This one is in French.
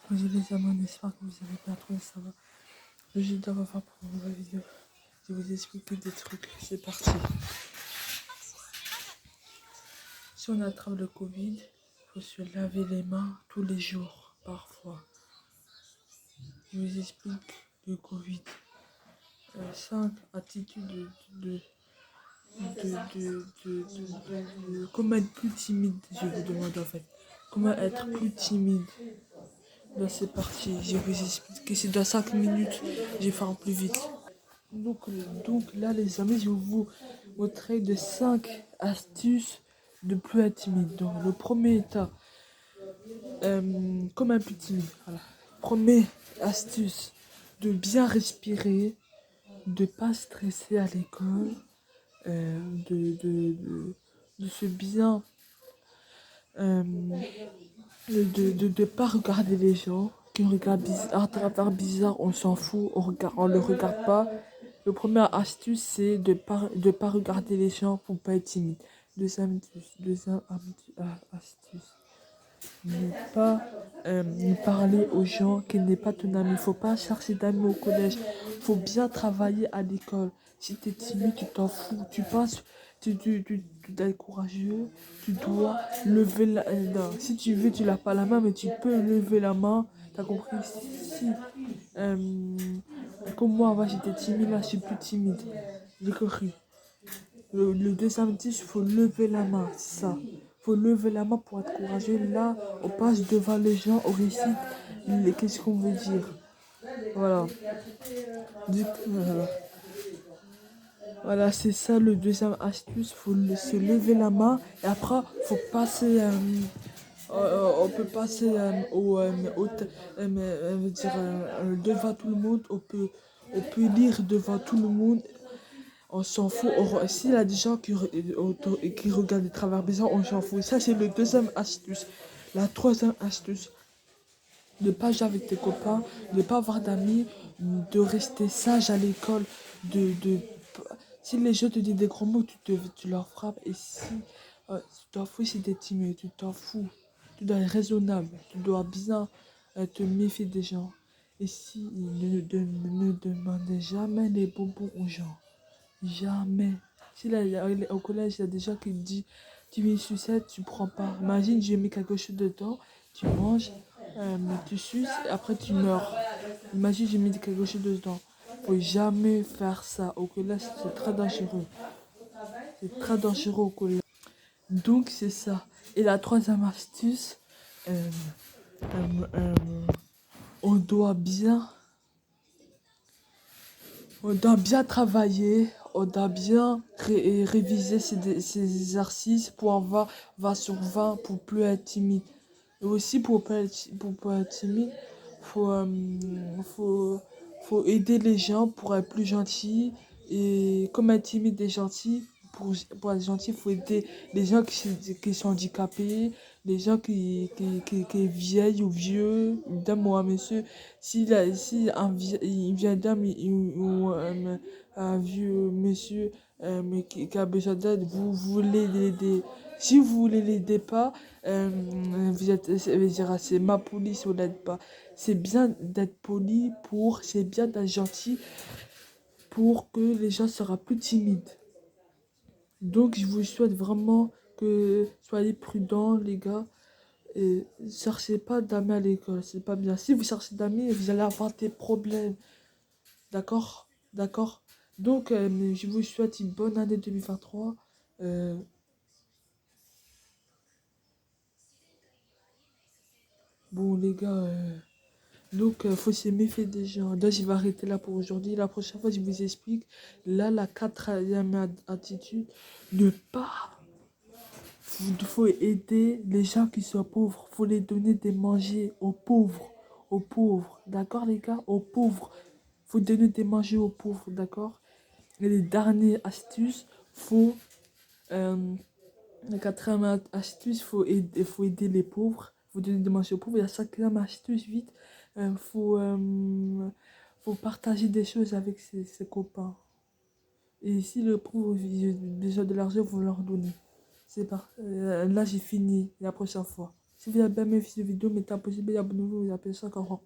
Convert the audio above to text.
Bonjour les amis, j'espère que vous avez bien trouvé, ça va. Je dois revoir pour une nouvelle vidéo. Je vais vous expliquer des trucs. C'est parti. Si on attrape le Covid, il faut se laver les mains tous les jours, parfois. Je vous explique le Covid. 5 attitudes comment être plus timide, je vous demande en fait. Comment être plus timide. Là c'est parti, je vais vous expliquer. C'est dans 5 minutes, je vais faire plus vite. Donc là, les amis, je vais vous montrer de 5 astuces de plus être timide. Donc, le premier état, comme un plus timide. Voilà. Première astuce, de bien respirer, de pas stresser à l'école, euh, de, de, de, de se bien, euh, de pas regarder les gens. Qui regardent bizarre, à travers bizarre, on s'en fout, on le regarde pas. Le premier astuce, c'est de pas regarder les gens pour pas être timide. Deuxième astuce, ne pas parler aux gens qui n'est pas ton ami. Il faut pas chercher d'amis au collège. Il faut bien travailler à l'école. Si tu es timide, tu t'en fous. Tu passes, tu dois être courageux. Tu dois lever la non, si tu veux, tu n'as pas la main, mais tu peux lever la main. T'as compris? Si, euh, comme moi, avant, j'étais timide, là, je suis plus timide. J'ai compris. Le deuxième indice, il faut lever la main, c'est ça. Il faut lever la main pour être courageux. Là, on passe devant les gens, on récite qu'est-ce qu'on veut dire. Voilà. Voilà, c'est ça le deuxième astuce. Il faut se lever la main. Et après, il faut passer. On peut passer devant tout le monde. On peut lire devant tout le monde. On s'en fout. S'il y a des gens qui regardent de travers les gens, on s'en fout. Ça, c'est le deuxième astuce. La troisième astuce, ne pas jouer avec tes copains, ne pas avoir d'amis, de rester sage à l'école, si les gens te disent des gros mots, tu leur frappes. Et si tu t'en fous si t'es timide, tu t'en fous. Tu dois être raisonnable, tu dois bien te méfier des gens. Et si ne demandez jamais les bonbons aux gens. Jamais. Si là, au collège, il y a des gens qui te disent, tu mets une sucette, tu prends pas. Imagine, j'ai mis quelque chose dedans, tu manges, tu suces, et après tu meurs. Imagine, j'ai mis quelque chose dedans. Faut jamais faire ça. Au collège, c'est très dangereux. C'est très dangereux au collège. Donc, c'est ça. Et la troisième astuce, euh, euh, euh, on doit bien on doit bien travailler, on doit bien réviser ces exercices pour avoir 20 sur 20 pour plus être timide. Et aussi pour pas être timide, faut, euh, faut, faut aider les gens pour être plus gentil. Et comme être timide et gentil, pour être gentil, il faut aider les gens qui sont handicapés, les gens qui vieillent ou vieux. Donne-moi, monsieur. Si il vient d'homme ou un vieux monsieur mais qui a besoin d'aide, vous voulez l'aider. Si vous voulez l'aider pas, vous êtes, c'est ma police ou l'aide pas. C'est bien d'être poli c'est bien d'être gentil pour que les gens seront plus timides. Donc je vous souhaite vraiment que soyez prudents les gars. Et cherchez pas d'amis à l'école, c'est pas bien. Si vous cherchez d'amis, vous allez avoir des problèmes. D'accord? D'accord? Donc, je vous souhaite une bonne année 2023. Euh, bon, les gars, faut se méfier des gens. Là, je vais arrêter là pour aujourd'hui. La prochaine fois, je vous explique. Là, la quatrième attitude, ne pas. Faut aider les gens qui sont pauvres. Faut les donner des manger aux pauvres. Aux pauvres. D'accord, les gars? Aux pauvres. Faut donner des manger aux pauvres. D'accord? Et les dernières astuces, euh, la quatrième astuce, faut aider les pauvres. Faut donner des manger aux pauvres. Et la cinquième astuce, vite, euh, faut, euh, faut partager des choses avec ses copains. Et si le pauvre a besoin de l'argent, vous leur donnez. Là, j'ai fini. La prochaine fois. Si vous avez bien aimé cette vidéo, mettez un pouce bleu, abonnez-vous, vous appelez ça encore.